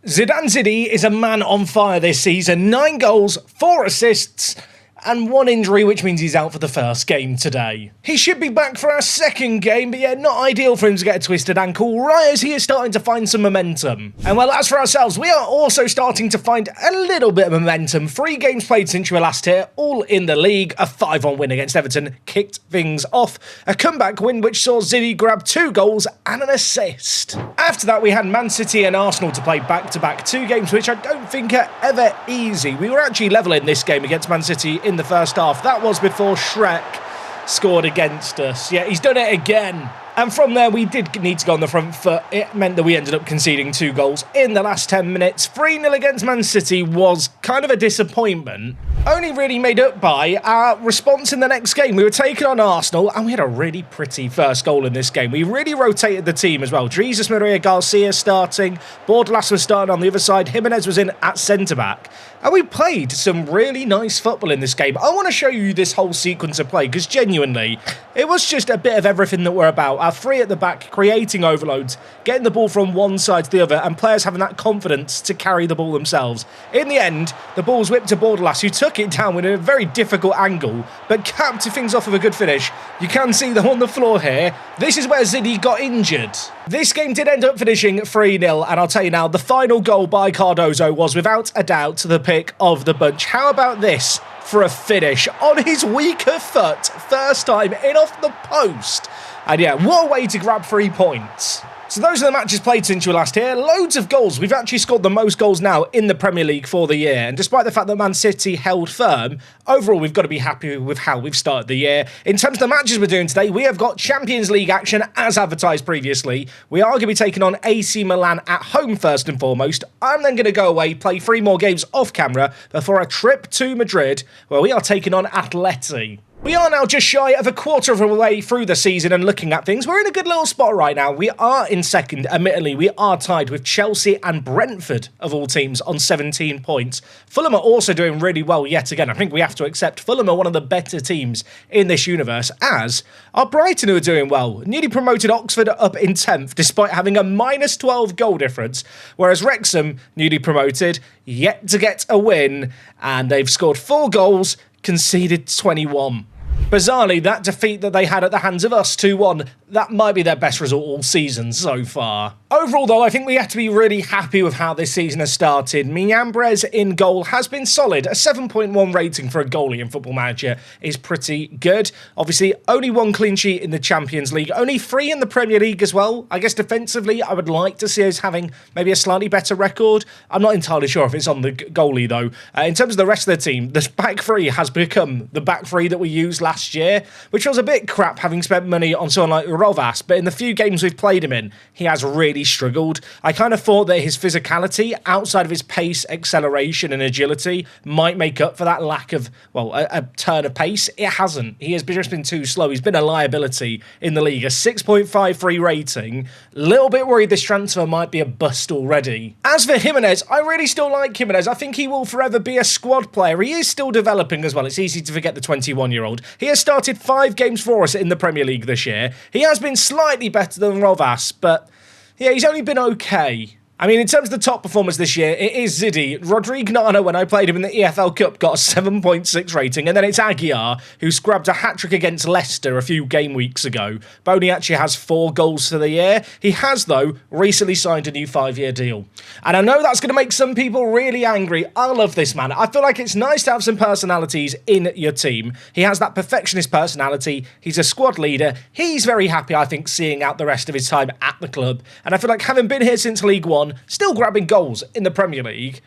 Zidane Zidi is a man on fire this season. 9 goals, 4 assists, and 1 injury, which means he's out for the first game today. He should be back for our second game, but yeah, not ideal for him to get a twisted ankle right as he is starting to find some momentum. And well, as for ourselves, we are also starting to find a little bit of momentum. 3 games played since we were last here, all in the league. A 5-1 win against Everton kicked things off. A comeback win which saw Zidane grab 2 goals and an assist. After that, we had Man City and Arsenal to play back-to-back, 2 games which I don't think are ever easy. We were actually level in this game against Man City in the first half. That was before Shrek scored against us. Yeah, he's done it again. And from there, we did need to go on the front foot. It meant that we ended up conceding 2 goals in the last 10 minutes. 3-0 against Man City was kind of a disappointment. Only really made up by our response in the next game. We were taking on Arsenal, and we had a really pretty first goal in this game. We really rotated the team as well. Jesus Maria Garcia starting. Bordelas was starting on the other side. Jimenez was in at centre-back. And we played some really nice football in this game. I want to show you this whole sequence of play, because genuinely, it was just a bit of everything that we're about. Our 3 at the back, creating overloads, getting the ball from one side to the other, and players having that confidence to carry the ball themselves. In the end, the ball's whipped to Bordelas, who took it down with a very difficult angle, but capped things off with a good finish. You can see them on the floor here. This is where Zidane got injured. This game did end up finishing 3-0, and I'll tell you now, the final goal by Cardozo was without a doubt the pick of the bunch. How about this for a finish on his weaker foot, first time in off the post? And yeah, what a way to grab 3 points. So those are the matches played since you were last here. Loads of goals. We've actually scored the most goals now in the Premier League for the year. And despite the fact that Man City held firm, overall we've got to be happy with how we've started the year. In terms of the matches we're doing today, we have got Champions League action as advertised previously. We are going to be taking on AC Milan at home first and foremost. I'm then going to go away, play 3 more games off camera before a trip to Madrid where we are taking on Atleti. We are now just shy of a quarter of a way through the season and looking at things. We're in a good little spot right now. We are in second. Admittedly, we are tied with Chelsea and Brentford, of all teams, on 17 points. Fulham are also doing really well yet again. I think we have to accept Fulham are one of the better teams in this universe, as are Brighton, who are doing well. Newly promoted Oxford up in 10th, despite having a minus 12 goal difference, whereas Wrexham, newly promoted, yet to get a win, and they've scored 4 goals, conceded 21. Bizarrely, that defeat that they had at the hands of us, 2-1, that might be their best result all season so far. Overall, though, I think we have to be really happy with how this season has started. Miñambres in goal has been solid. A 7.1 rating for a goalie in Football Manager is pretty good. Obviously, only 1 clean sheet in the Champions League, only 3 in the Premier League as well. I guess defensively, I would like to see us having maybe a slightly better record. I'm not entirely sure if it's on the goalie, though. In terms of the rest of the team, the back 3 has become the back 3 that we used last year, which was a bit crap having spent money on someone like Rovas, but in the few games we've played him in, he has really struggled. I kind of thought that his physicality, outside of his pace, acceleration and agility, might make up for that lack of, well, a turn of pace. It hasn't. He has just been too slow. He's been a liability in the league. A 6.53 rating. Little bit worried this transfer might be a bust already. As for Jimenez, I really still like Jimenez. I think he will forever be a squad player. He is still developing as well. It's easy to forget the 21-year-old. He has started 5 games for us in the Premier League this year. He has been slightly better than Rovas, but yeah, he's only been okay. I mean, in terms of the top performers this year, it is Zidane. Rodrigo, when I played him in the EFL Cup, got a 7.6 rating, and then it's Aguiar, who's grabbed a hat-trick against Leicester a few game weeks ago. Boney actually has 4 goals for the year. He has, though, recently signed a new 5-year deal. And I know that's going to make some people really angry. I love this man. I feel like it's nice to have some personalities in your team. He has that perfectionist personality. He's a squad leader. He's very happy, I think, seeing out the rest of his time at the club. And I feel like having been here since League One, still grabbing goals in the Premier League,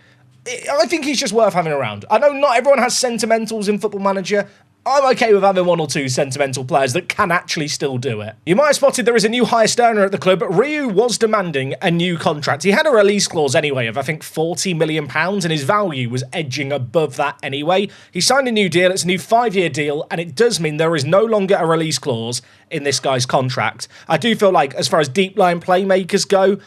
I think he's just worth having around. I know not everyone has sentimentals in Football Manager. I'm okay with having 1 or 2 sentimental players that can actually still do it. You might have spotted there is a new highest earner at the club. Ryu was demanding a new contract. He had a release clause anyway of, I think, £40 million, and his value was edging above that anyway. He signed a new deal. It's a new 5-year deal, and it does mean there is no longer a release clause in this guy's contract. I do feel like, as far as deep-line playmakers go,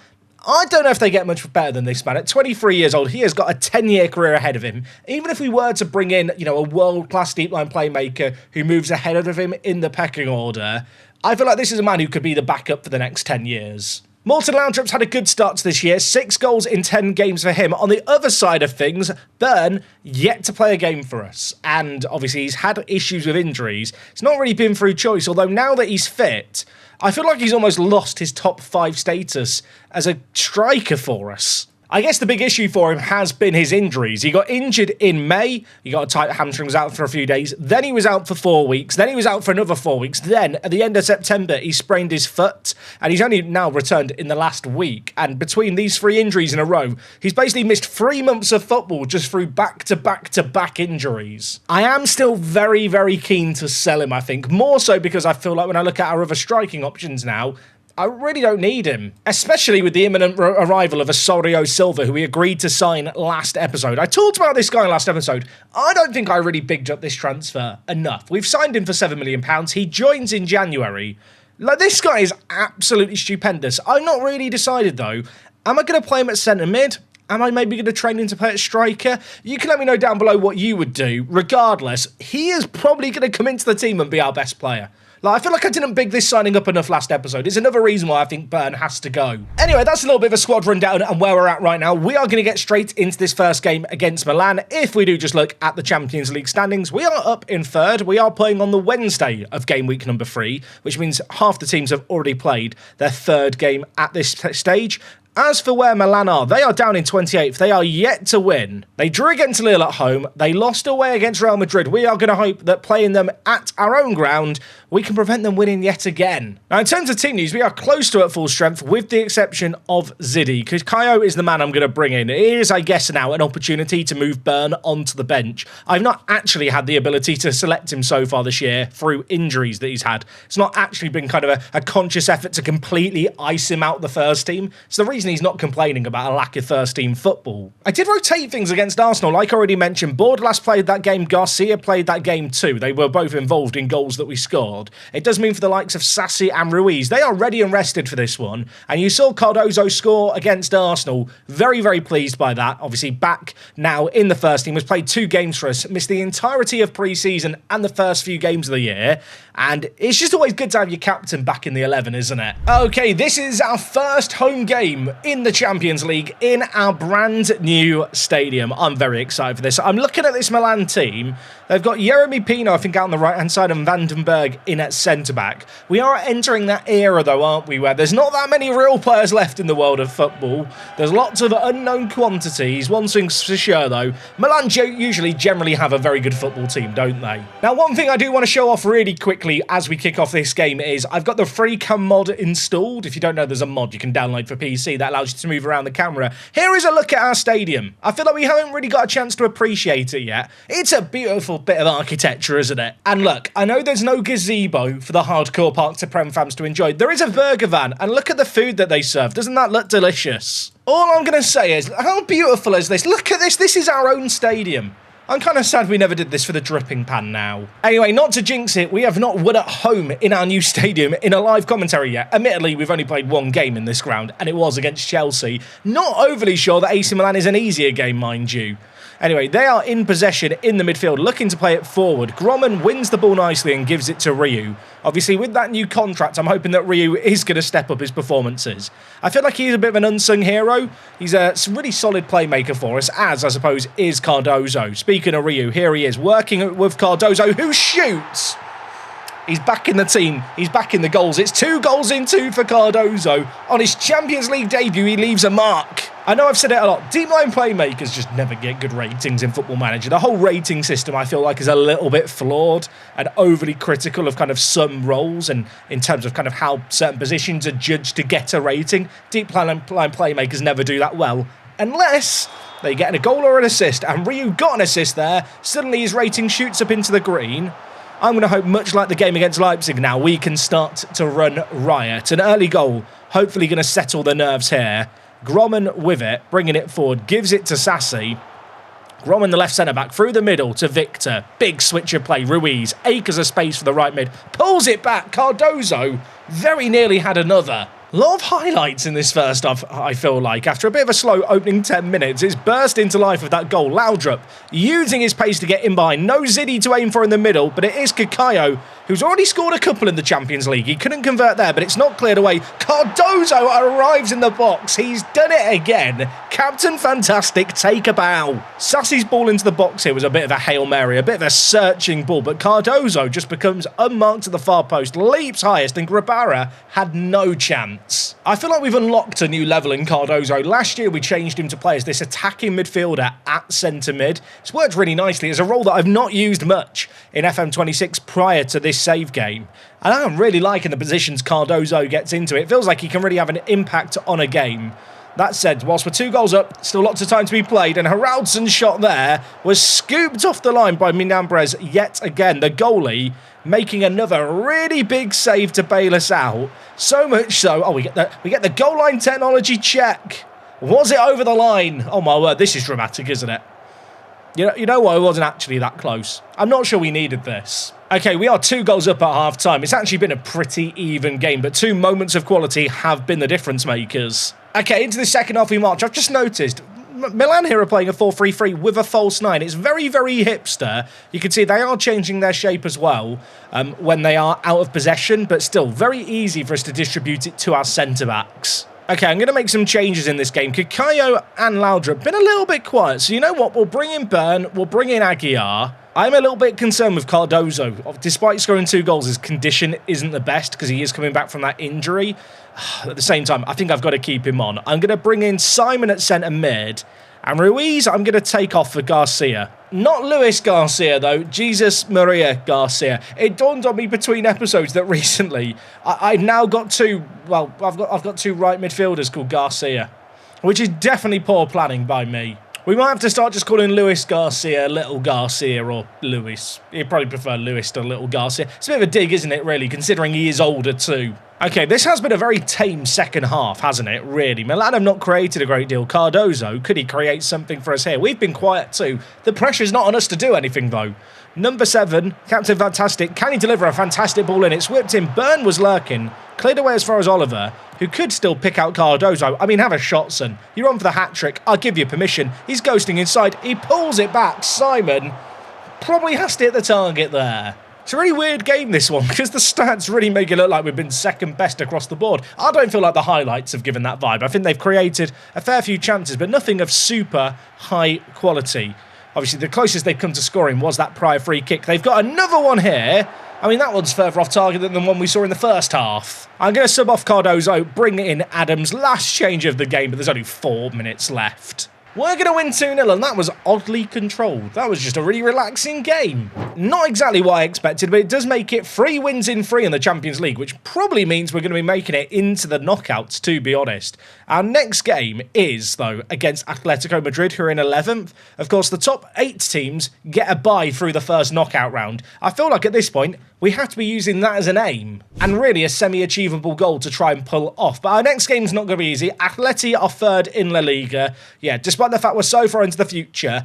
I don't know if they get much better than this man. At 23 years old, he has got a 10-year career ahead of him. Even if we were to bring in, a world-class deep-line playmaker who moves ahead of him in the pecking order, I feel like this is a man who could be the backup for the next 10 years. Morten Laudrup's had a good start to this year, 6 goals in 10 games for him. On the other side of things, Byrne yet to play a game for us. And obviously he's had issues with injuries. It's not really been through choice, although now that he's fit, I feel like he's almost lost his top 5 status as a striker for us. I guess the big issue for him has been his injuries. He got injured in May, he got a tight hamstring, was out for a few days, then he was out for 4 weeks, then he was out for another 4 weeks, then at the end of September he sprained his foot, and he's only now returned in the last week, and between these 3 injuries in a row, he's basically missed 3 months of football just through back-to-back-to-back injuries. I am still very, very keen to sell him, I think, more so because I feel like when I look at our other striking options now, I really don't need him, especially with the imminent arrival of Osorio Silva, who we agreed to sign last episode. I talked about this guy last episode. I don't think I really bigged up this transfer enough. We've signed him for £7 million. He joins in January. Like, this guy is absolutely stupendous. I'm not really decided, though. Am I going to play him at centre mid? Am I maybe going to train him to play at striker? You can let me know down below what you would do. Regardless, he is probably going to come into the team and be our best player. Like, I feel like I didn't big this signing up enough last episode. It's another reason why I think Byrne has to go. Anyway, that's a little bit of a squad rundown and where we're at right now. We are going to get straight into this first game against Milan. If we do just look at the Champions League standings, we are up in 3rd. We are playing on the Wednesday of game week number 3, which means half the teams have already played their 3rd game at this stage. As for where Milan are, they are down in 28th. They are yet to win. They drew against Lille at home. They lost away against Real Madrid. We are going to hope that playing them at our own ground, we can prevent them winning yet again. Now, in terms of team news, we are close to at full strength with the exception of Ziddy, because Kayo is the man I'm going to bring in. It is, I guess, now an opportunity to move Byrne onto the bench. I've not actually had the ability to select him so far this year through injuries that he's had. It's not actually been kind of a conscious effort to completely ice him out the first team. It's the reason he's not complaining about a lack of first team football. I did rotate things against Arsenal, like I already mentioned. Bordelas played that game, Garcia played that game too. They were both involved in goals that we scored. It does mean for the likes of Sassi and Ruiz, they are ready and rested for this one. And you saw Cardozo score against Arsenal. Very, very pleased by that. Obviously back now in the first team, has played 2 games for us, missed the entirety of pre-season and the first few games of the year. And it's just always good to have your captain back in the 11, isn't it? Okay, this is our first home game in the Champions League in our brand new stadium. I'm very excited for this. I'm looking at this Milan team. They've got Jeremy Pino, I think, out on the right-hand side, and Vandenberg in at centre-back. We are entering that era, though, aren't we, where there's not that many real players left in the world of football. There's lots of unknown quantities. One thing's for sure, though. Milan usually generally have a very good football team, don't they? Now, one thing I do want to show off really quickly as we kick off this game is I've got the FreeCam mod installed. If you don't know, there's a mod you can download for PC that allows you to move around the camera. Here is a look at our stadium. I feel like we haven't really got a chance to appreciate it yet. It's a beautiful bit of architecture, isn't it? And look, I know there's no gazebo for the hardcore Park to Prem fans to enjoy. There is a burger van, and look at the food that they serve. Doesn't that look delicious? All I'm going to say is, how beautiful is this? Look at this. This is our own stadium. I'm kind of sad we never did this for the dripping pan now. Anyway, not to jinx it, we have not won at home in our new stadium in a live commentary yet. Admittedly, we've only played 1 game in this ground, and it was against Chelsea. Not overly sure that AC Milan is an easier game, mind you. Anyway, they are in possession in the midfield, looking to play it forward. Gromman wins the ball nicely and gives it to Ryu. Obviously, with that new contract, I'm hoping that Ryu is going to step up his performances. I feel like he's a bit of an unsung hero. He's a really solid playmaker for us, as, I suppose, is Cardozo. Speaking of Ryu, here he is, working with Cardozo, who shoots! He's back in the team. He's back in the goals. It's 2 goals in 2 for Cardozo. On his Champions League debut, he leaves a mark. I know I've said it a lot. Deep line playmakers just never get good ratings in Football Manager. The whole rating system, I feel like, is a little bit flawed and overly critical of kind of some roles and in terms of kind of how certain positions are judged to get a rating. Deep line playmakers never do that well, unless they get a goal or an assist. And Ryu got an assist there. Suddenly his rating shoots up into the green. I'm going to hope, much like the game against Leipzig now, we can start to run riot. An early goal, hopefully going to settle the nerves here. Gromman with it, bringing it forward, gives it to Sassi. Gromman, the left centre-back, through the middle to Victor. Big switch of play. Ruiz, acres of space for the right mid. Pulls it back. Cardozo very nearly had another. A lot of highlights in this first half, I feel like. After a bit of a slow opening 10 minutes, it's burst into life with that goal. Laudrup using his pace to get in behind. No Ziddy to aim for in the middle, but it is Kakayo who's already scored a couple in the Champions League. He couldn't convert there, but it's not cleared away. Cardozo arrives in the box. He's done it again. Captain Fantastic, take a bow. Sassy's ball into the box here was a bit of a Hail Mary, a bit of a searching ball, but Cardozo just becomes unmarked at the far post, leaps highest, and Grabara had no chance. I feel like we've unlocked a new level in Cardozo. Last year we changed him to play as this attacking midfielder at centre mid. It's worked really nicely. It's a role that I've not used much in FM26 prior to this save game. And I'm really liking the positions Cardozo gets into. It feels like he can really have an impact on a game. That said, whilst we're 2 goals up, still lots of time to be played, and Haraldsson's shot there was scooped off the line by Minambres yet again. The goalie making another really big save to bail us out. So much so, we get the goal line technology check. Was it over the line? Oh my word, this is dramatic, isn't it? You know what? It wasn't actually that close. I'm not sure we needed this. Okay, we are 2 goals up at half-time. It's actually been a pretty even game, but 2 moments of quality have been the difference makers. Okay, into the second half we march. I've just noticed Milan here are playing a 4-3-3 with a false 9. It's very, very hipster. You can see they are changing their shape as well when they are out of possession, but still very easy for us to distribute it to our centre-backs. Okay, I'm going to make some changes in this game. Kakayo and Laudrup been a little bit quiet, so you know what? We'll bring in Byrne, we'll bring in Aguiar. I'm a little bit concerned with Cardozo. Despite scoring 2 goals, his condition isn't the best because he is coming back from that injury. At the same time, I think I've got to keep him on. I'm going to bring in Simon at centre mid, and Ruiz I'm going to take off for Garcia. Not Luis Garcia, though. Jesus Maria Garcia. It dawned on me between episodes that recently I've now got 2... Well, I've got 2 right midfielders called Garcia, which is definitely poor planning by me. We might have to start just calling Luis Garcia Little Garcia or Luis. You'd probably prefer Luis to Little Garcia. It's a bit of a dig, isn't it, really, considering he is older too. Okay, this has been a very tame second half, hasn't it, really? Milan have not created a great deal. Cardozo, could he create something for us here? We've been quiet too. The pressure's not on us to do anything, though. Number 7, Captain Fantastic. Can he deliver a fantastic ball in? It's whipped in. Byrne was lurking. Cleared away as far as Oliver, who could still pick out Cardozo. I mean, have a shot, son. You're on for the hat-trick. I'll give you permission. He's ghosting inside. He pulls it back. Simon probably has to hit the target there. It's a really weird game, this one, because the stats really make it look like we've been second best across the board. I don't feel like the highlights have given that vibe. I think they've created a fair few chances, but nothing of super high quality. Obviously, the closest they've come to scoring was that prior free kick. They've got another one here. I mean, that one's further off target than the one we saw in the first half. I'm going to sub off Cardozo, bring in Addons. Last change of the game, but there's only 4 minutes left. We're going to win 2-0, and that was oddly controlled. That was just a really relaxing game. Not exactly what I expected, but it does make it 3 wins in 3 in the Champions League, which probably means we're going to be making it into the knockouts, to be honest. Our next game is, though, against Atletico Madrid, who are in 11th. Of course, the top 8 teams get a bye through the first knockout round. I feel like at this point, we have to be using that as an aim, and really a semi-achievable goal to try and pull off. But our next game's not going to be easy. Atleti are 3rd in La Liga. Yeah, despite the fact we're so far into the future,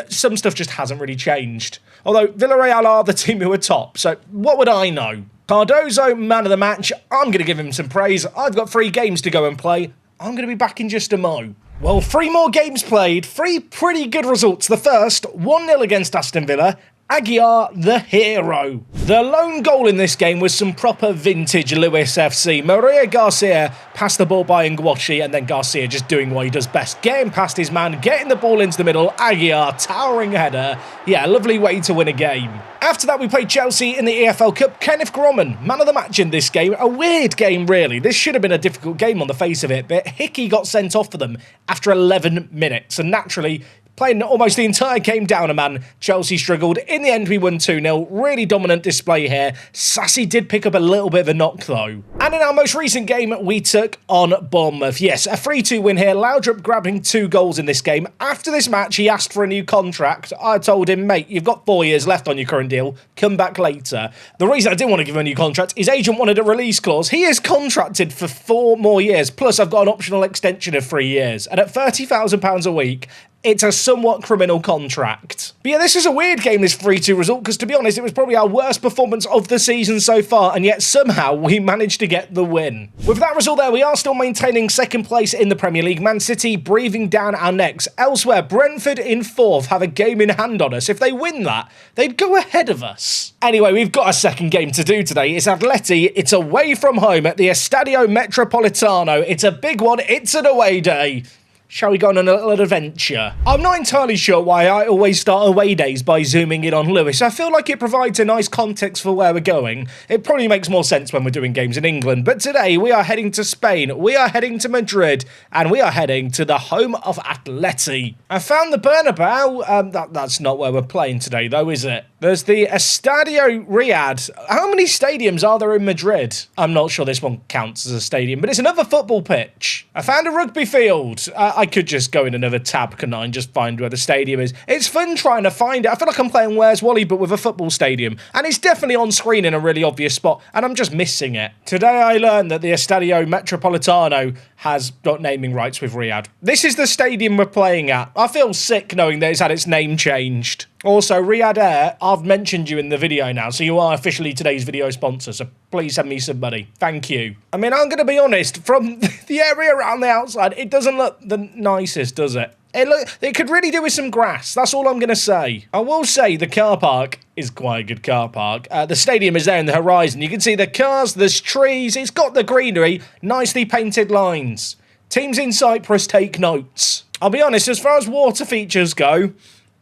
some stuff just hasn't really changed. Although Villarreal are the team who are top, so what would I know? Cardozo, man of the match. I'm going to give him some praise. I've got 3 games to go and play. I'm going to be back in just a mo. Well, 3 more games played, 3 pretty good results. The first, 1-0 against Aston Villa. Aguiar, the hero. The lone goal in this game was some proper vintage Lewis FC. Maria Garcia passed the ball by Nguashi, and then Garcia just doing what he does best. Getting past his man, getting the ball into the middle. Aguiar, towering header. Yeah, lovely way to win a game. After that, we played Chelsea in the EFL Cup. Kenneth Gromman, man of the match in this game. A weird game, really. This should have been a difficult game on the face of it, but Hickey got sent off for them after 11 minutes, and naturally, playing almost the entire game down a man, Chelsea struggled. In the end, we won 2-0. Really dominant display here. Sassy did pick up a little bit of a knock, though. And in our most recent game, we took on Bournemouth. Yes, a 3-2 win here. Laudrup grabbing 2 goals in this game. After this match, he asked for a new contract. I told him, mate, you've got 4 years left on your current deal. Come back later. The reason I didn't want to give him a new contract, his agent wanted a release clause. He is contracted for 4 more years. Plus, I've got an optional extension of 3 years. And at £30,000 a week, it's a somewhat criminal contract. But yeah, this is a weird game, this 3-2 result, because to be honest, it was probably our worst performance of the season so far, and yet somehow we managed to get the win. With that result there, we are still maintaining second place in the Premier League. Man City breathing down our necks. Elsewhere, Brentford in fourth have a game in hand on us. If they win that, they'd go ahead of us. Anyway, we've got a second game to do today. It's Atleti. It's away from home at the Estadio Metropolitano. It's a big one. It's an away day. Shall we go on a little adventure? I'm not entirely sure why I always start away days by zooming in on Lewis. I feel like it provides a nice context for where we're going. It probably makes more sense when we're doing games in England. But today we are heading to Spain, we are heading to Madrid, and we are heading to the home of Atleti. I found the Bernabeu. That's not where we're playing today though, is it? There's the Estadio Riyadh. How many stadiums are there in Madrid? I'm not sure this one counts as a stadium, but it's another football pitch. I found a rugby field. I could just go in another tab, can I, and just find where the stadium is. It's fun trying to find it. I feel like I'm playing Where's Wally, but with a football stadium. And it's definitely on screen in a really obvious spot, and I'm just missing it. Today I learned that the Estadio Metropolitano has got naming rights with Riyadh. This is the stadium we're playing at. I feel sick knowing that it's had its name changed. Also, Riyadh Air, I've mentioned you in the video now, so you are officially today's video sponsor, so please send me some money. Thank you. I mean, I'm going to be honest, from the area around the outside, it doesn't look the nicest, does it? It could really do with some grass, that's all I'm going to say. I will say the car park is quite a good car park. The stadium is there in the horizon. You can see the cars, there's trees, it's got the greenery, nicely painted lines. Teams in Cyprus take notes. I'll be honest, as far as water features go,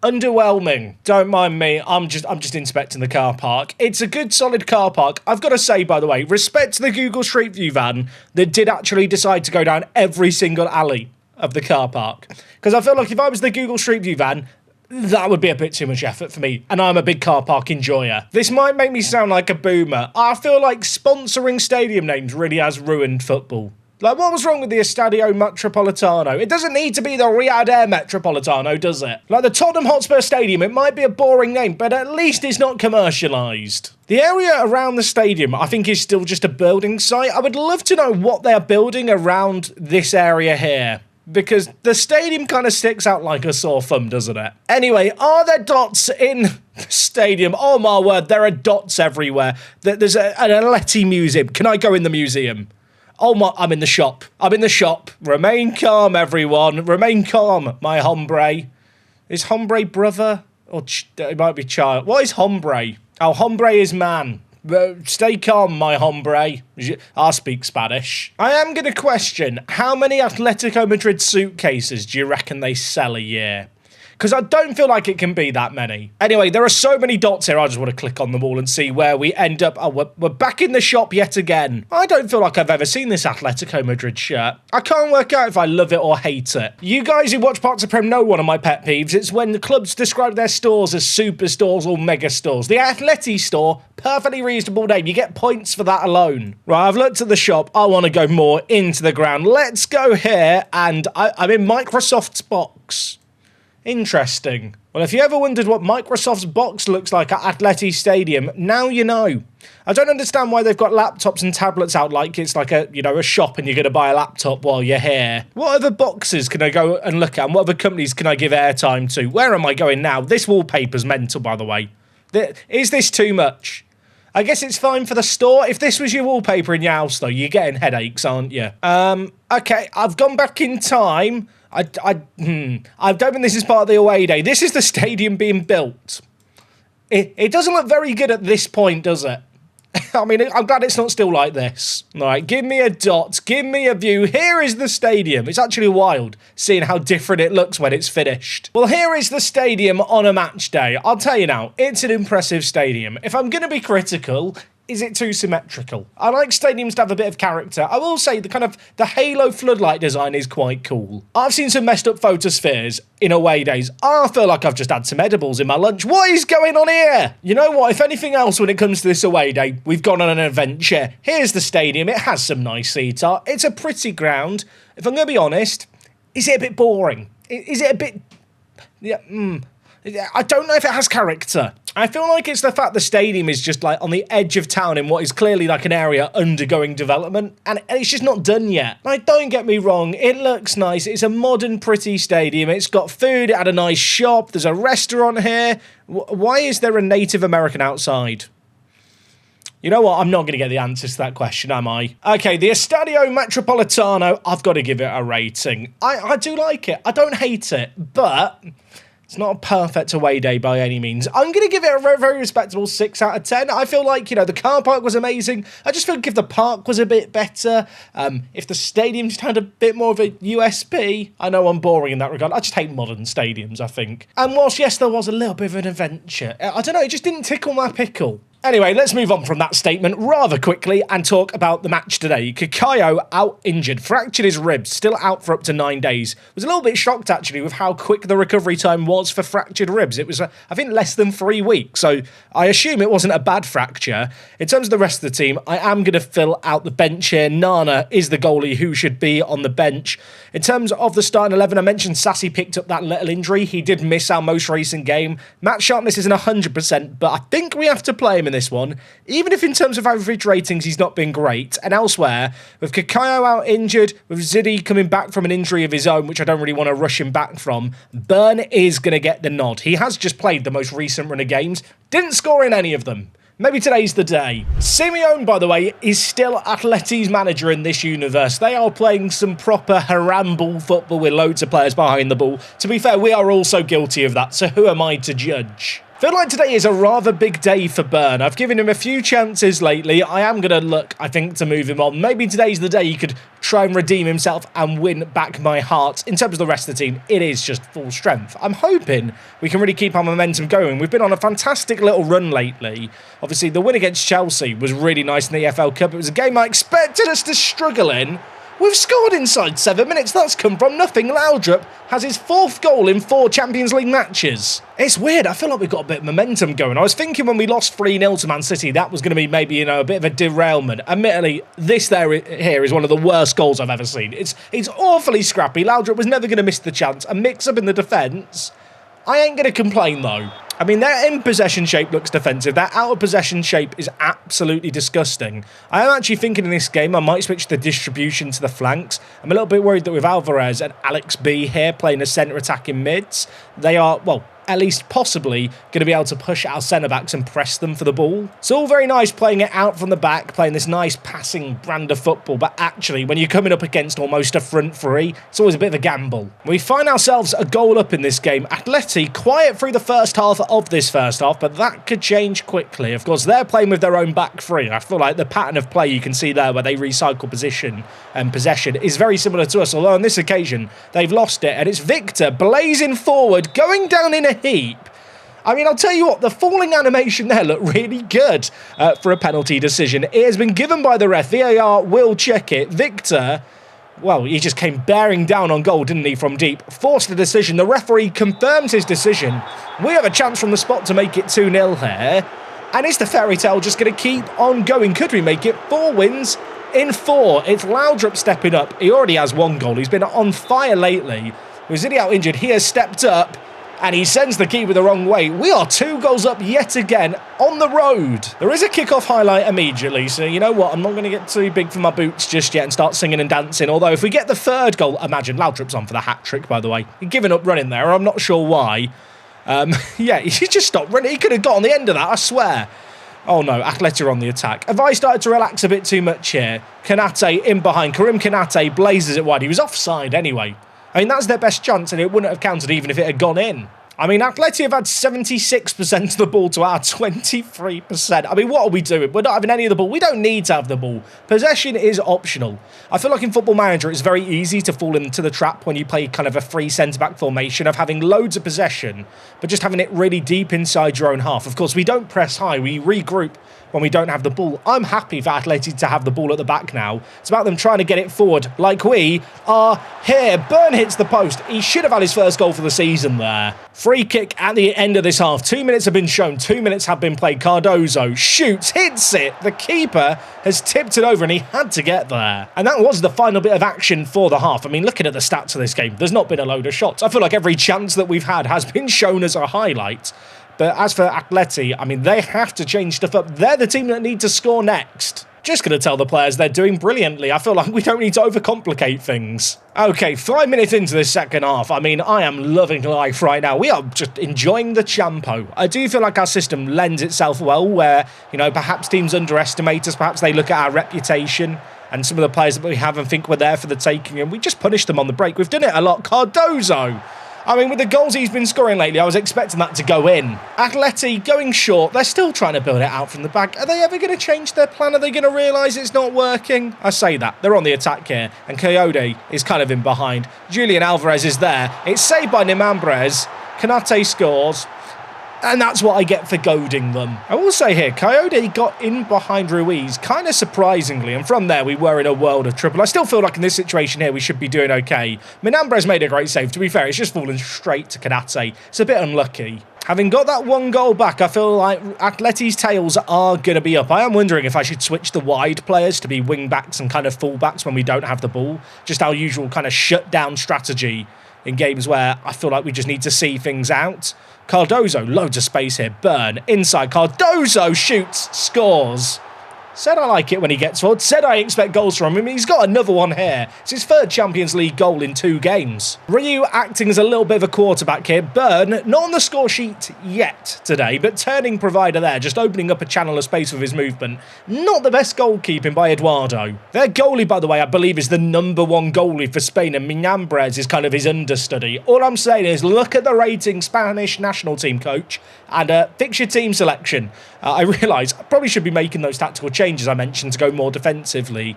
underwhelming. Don't mind me, I'm just inspecting the car park. It's a good solid car park. I've got to say, by the way, respect to the Google Street View van that did actually decide to go down every single alley of the car park. Because I feel like if I was the Google Street View van, that would be a bit too much effort for me, and I'm a big car park enjoyer. This might make me sound like a boomer. I feel like sponsoring stadium names really has ruined football. Like, what was wrong with the Estadio Metropolitano? It doesn't need to be the Riyadh Air Metropolitano, does it? Like the Tottenham Hotspur Stadium, it might be a boring name, but at least it's not commercialised. The area around the stadium, I think, is still just a building site. I would love to know what they're building around this area here, because the stadium kind of sticks out like a sore thumb, doesn't it? Anyway, are there dots in the stadium? Oh my word, there are dots everywhere. There's an Atleti museum. Can I go in the museum? Oh my, I'm in the shop. I'm in the shop. Remain calm, everyone. Remain calm, my hombre. Is hombre brother? Or it might be child. What is hombre? Oh, hombre is man. Stay calm, my hombre. I speak Spanish. I am going to question, how many Atletico Madrid suitcases do you reckon they sell a year? Because I don't feel like it can be that many. Anyway, there are so many dots here, I just want to click on them all and see where we end up. Oh, we're back in the shop yet again. I don't feel like I've ever seen this Atletico Madrid shirt. I can't work out if I love it or hate it. You guys who watch parts of Prem know one of my pet peeves. It's when the clubs describe their stores as super stores or mega stores. The Atleti store, perfectly reasonable name. You get points for that alone. Right, I've looked at the shop. I want to go more into the ground. Let's go here, and I'm in Microsoft's box. Interesting. Well, if you ever wondered what Microsoft's box looks like at Atleti Stadium, now you know. I don't understand why they've got laptops and tablets out like it's like a shop and you're going to buy a laptop while you're here. What other boxes can I go and look at, and what other companies can I give airtime to? Where am I going now? This wallpaper's mental, by the way. Is this too much? I guess it's fine for the store. If this was your wallpaper in your house, though, you're getting headaches, aren't you? Okay, I've gone back in time. I don't think this is part of the away day. This is the stadium being built. It doesn't look very good at this point, does it? I mean, I'm glad it's not still like this. All right, give me a dot, give me a view. Here is the stadium. It's actually wild seeing how different it looks when it's finished. Well, here is the stadium on a match day. I'll tell you now, it's an impressive stadium. If I'm going to be critical, is it too symmetrical? I like stadiums to have a bit of character. I will say the halo floodlight design is quite cool. I've seen some messed up photospheres in away days. I feel like I've just had some edibles in my lunch. What is going on here? You know what? If anything else, when it comes to this away day, we've gone on an adventure. Here's the stadium. It has some nice seats. It's a pretty ground. If I'm going to be honest, is it a bit boring? Is it a bit... Yeah, I don't know if it has character. I feel like it's the fact the stadium is just like on the edge of town in what is clearly like an area undergoing development, and it's just not done yet. Like, don't get me wrong, it looks nice. It's a modern, pretty stadium. It's got food, it had a nice shop, there's a restaurant here. Why is there a Native American outside? You know what? I'm not going to get the answers to that question, am I? Okay, the Estadio Metropolitano, I've got to give it a rating. I do like it. I don't hate it, but it's not a perfect away day by any means. I'm going to give it a very, very respectable 6 out of 10. I feel like, the car park was amazing. I just think if the park was a bit better, if the stadium just had a bit more of a USP, I know I'm boring in that regard. I just hate modern stadiums, I think. And whilst, yes, there was a little bit of an adventure, I don't know, it just didn't tickle my pickle. Anyway, let's move on from that statement rather quickly and talk about the match today. Kakayo out injured, fractured his ribs, still out for up to 9 days. Was a little bit shocked actually with how quick the recovery time was for fractured ribs. It was, I think, less than 3 weeks, so I assume it wasn't a bad fracture. In terms of the rest of the team, I am going to fill out the bench here. Nana is the goalie who should be on the bench. In terms of the starting 11, I mentioned Sassy picked up that little injury. He did miss our most recent game. Matt Sharpness isn't 100%, but I think we have to play him in this one, even if in terms of average ratings he's not been great. And elsewhere, with Kakayo out injured, with Ziddy coming back from an injury of his own, which I don't really want to rush him back from, Byrne is going to get the nod. He has just played the most recent run of games, didn't score in any of them. Maybe today's the day. Simeone, by the way, is still Atleti's manager in this universe. They are playing some proper harambal football with loads of players behind the ball. To be fair, we are also guilty of that, so who am I to judge? Feel like today is a rather big day for Byrne. I've given him a few chances lately. I am going to look, I think, to move him on. Maybe today's the day he could try and redeem himself and win back my heart. In terms of the rest of the team, it is just full strength. I'm hoping we can really keep our momentum going. We've been on a fantastic little run lately. Obviously, the win against Chelsea was really nice in the FL Cup. It was a game I expected us to struggle in. We've scored inside 7 minutes. That's come from nothing. Laudrup has his 4th goal in 4 Champions League matches. It's weird. I feel like we've got a bit of momentum going. I was thinking when we lost 3-0 to Man City, that was going to be maybe, a bit of a derailment. Admittedly, here is one of the worst goals I've ever seen. It's awfully scrappy. Laudrup was never going to miss the chance. A mix-up in the defence. I ain't going to complain, though. I mean, their in-possession shape looks defensive. Their out-of-possession shape is absolutely disgusting. I am actually thinking in this game I might switch the distribution to the flanks. I'm a little bit worried that with Alvarez and Alex B here playing as centre attacking mids, they are, well, at least possibly going to be able to push our centre-backs and press them for the ball. It's all very nice playing it out from the back, playing this nice passing brand of football, but actually, when you're coming up against almost a front three, it's always a bit of a gamble. We find ourselves a goal up in this game. Atleti quiet through the first half of this first half, but that could change quickly. Of course, they're playing with their own back three. I feel like the pattern of play you can see there where they recycle position and possession is very similar to us, although on this occasion, they've lost it, and it's Victor blazing forward, going down in a heap. I mean, I'll tell you what, the falling animation there looked really good for a penalty decision. It has been given by the ref. VAR will check it. Victor, well, he just came bearing down on goal, didn't he, from deep. Forced the decision. The referee confirms his decision. We have a chance from the spot to make it 2-0 here. And is the fairy tale just going to keep on going? Could we make it 4 wins in 4? It's Laudrup stepping up. He already has 1 goal. He's been on fire lately. With Ziddy out injured, he has stepped up. And he sends the keeper the wrong way. We are 2 goals up yet again on the road. There is a kick-off highlight immediately, so you know what? I'm not going to get too big for my boots just yet and start singing and dancing. Although if we get the 3rd goal, imagine Laudrup's on for the hat-trick, by the way. He's given up running there. I'm not sure why. Yeah, he just stopped running. He could have got on the end of that, I swear. Oh no, Atleti are on the attack. Have I started to relax a bit too much here? Kanate in behind. Karim Kanate blazes it wide. He was offside anyway. I mean, that's their best chance, and it wouldn't have counted even if it had gone in. I mean, Atleti have had 76% of the ball to our 23%. I mean, what are we doing? We're not having any of the ball. We don't need to have the ball. Possession is optional. I feel like in Football Manager, it's very easy to fall into the trap when you play kind of a free centre-back formation of having loads of possession, but just having it really deep inside your own half. Of course, we don't press high. We regroup when we don't have the ball. I'm happy for Atleti to have the ball at the back now. It's about them trying to get it forward like we are here. Byrne hits the post. He should have had his 1st goal for the season there. Free kick at the end of this half. 2 minutes have been shown. 2 minutes have been played. Cardozo shoots, hits it. The keeper has tipped it over and he had to get there. And that was the final bit of action for the half. I mean, looking at the stats of this game, there's not been a load of shots. I feel like every chance that we've had has been shown as a highlight. But as for Atleti, I mean, they have to change stuff up. They're the team that need to score next. Just going to tell the players they're doing brilliantly. I feel like we don't need to overcomplicate things. Okay, 5 minutes into this second half. I mean, I am loving life right now. We are just enjoying the Champo. I do feel like our system lends itself well where, you know, perhaps teams underestimate us. Perhaps they look at our reputation and some of the players that we have and think we're there for the taking, and we just punish them on the break. We've done it a lot. Cardozo. I mean, with the goals he's been scoring lately, I was expecting that to go in. Atleti going short. They're still trying to build it out from the back. Are they ever going to change their plan? Are they going to realise it's not working? I say that. They're on the attack here. And Coyote is kind of in behind. Julian Alvarez is there. It's saved by Nimambrez. Kanate scores. And that's what I get for goading them. I will say here, Coyote got in behind Ruiz, kind of surprisingly, and from there we were in a world of trouble. I still feel like in this situation here we should be doing okay. Minambrez made a great save, to be fair, it's just fallen straight to Kanate. It's a bit unlucky. Having got that one goal back, I feel like Atleti's tails are going to be up. I am wondering if I should switch the wide players to be wing-backs and kind of full-backs when we don't have the ball. Just our usual kind of shut-down strategy in games where I feel like we just need to see things out. Cardozo, loads of space here. Burn, inside. Cardozo shoots, scores. Said I like it when he gets forward. Said I expect goals from him. He's got another one here. It's his third Champions League goal in 2 games. Ryu acting as a little bit of a quarterback here. Burn, not on the score sheet yet today, but turning provider there, just opening up a channel of space with his movement. Not the best goalkeeping by Eduardo. Their goalie, by the way, I believe is the #1 goalie for Spain, and Minambrez is kind of his understudy. All I'm saying is look at the rating, Spanish national team coach, and fix your team selection. I realise I probably should be making those tactical changes I mentioned to go more defensively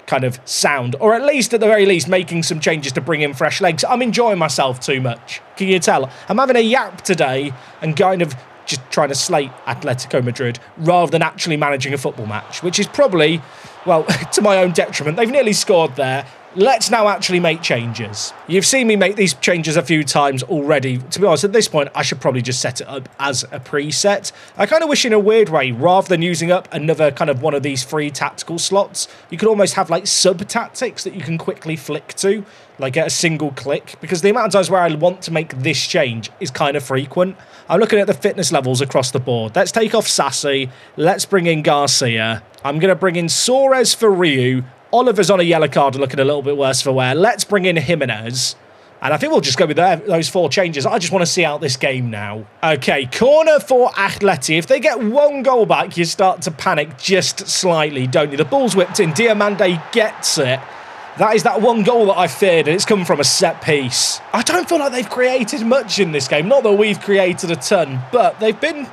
kind of sound, or at least at the very least making some changes to bring in fresh legs. I'm enjoying myself too much. Can you tell? I'm having a yap today and kind of just trying to slate Atletico Madrid rather than actually managing a football match, which is probably, well, to my own detriment. They've nearly scored there. Let's now actually make changes. You've seen me make these changes a few times already. To be honest, at this point, I should probably just set it up as a preset. I kind of wish in a weird way, rather than using up another kind of one of these free tactical slots, you could almost have like sub-tactics that you can quickly flick to, like at a single click, because the amount of times where I want to make this change is kind of frequent. I'm looking at the fitness levels across the board. Let's take off Sassi. Let's bring in Garcia. I'm going to bring in Suarez for Ryu. Oliver's on a yellow card and looking a little bit worse for wear. Let's bring in Jimenez. And I think we'll just go with those 4 changes. I just want to see out this game now. Okay, corner for Atleti. If they get 1 goal back, you start to panic just slightly, don't you? The ball's whipped in. Diamande gets it. That is that 1 goal that I feared, and it's come from a set piece. I don't feel like they've created much in this game. Not that we've created a ton, but they've been,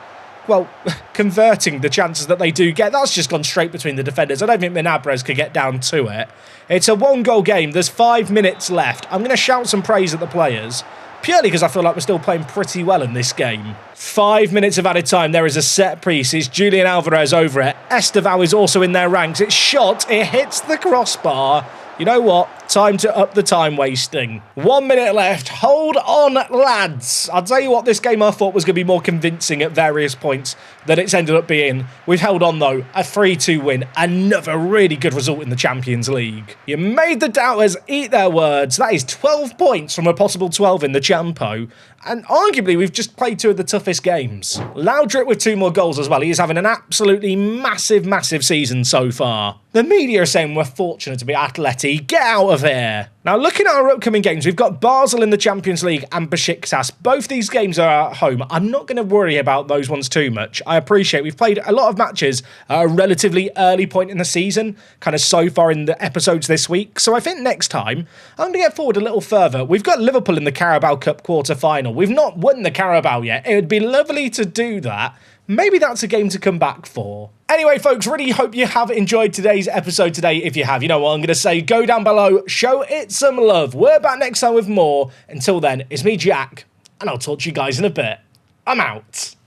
well, converting the chances that they do get. That's just gone straight between the defenders. I don't think Minambrez could get down to it. It's a 1-goal game. There's 5 minutes left. I'm going to shout some praise at the players, purely because I feel like we're still playing pretty well in this game. 5 minutes of added time. There is a set piece. It's Julian Alvarez over it. Estevao is also in their ranks. It's shot. It hits the crossbar. You know what? Time to up the time wasting. 1 minute left. Hold on, lads. I'll tell you what, this game I thought was going to be more convincing at various points than it's ended up being. We've held on, though. A 3-2 win. Another really good result in the Champions League. You made the doubters eat their words. That is 12 points from a possible 12 in the Champo. And arguably, we've just played 2 of the toughest games. Laudrup with 2 more goals as well. He is having an absolutely massive, massive season so far. The media are saying we're fortunate to be Atleti. Get out of here. Now, looking at our upcoming games, we've got Basel in the Champions League and Besiktas. Both these games are at home. I'm not going to worry about those ones too much. I appreciate we've played a lot of matches at a relatively early point in the season, kind of so far in the episodes this week. So I think next time, I'm going to get forward a little further. We've got Liverpool in the Carabao Cup quarter-final. We've not won the Carabao yet. It would be lovely to do that. Maybe that's a game to come back for. Anyway, folks, really hope you have enjoyed today's episode today. If you have, you know what I'm going to say. Go down below, show it some love. We're back next time with more. Until then, it's me, Jack, and I'll talk to you guys in a bit. I'm out.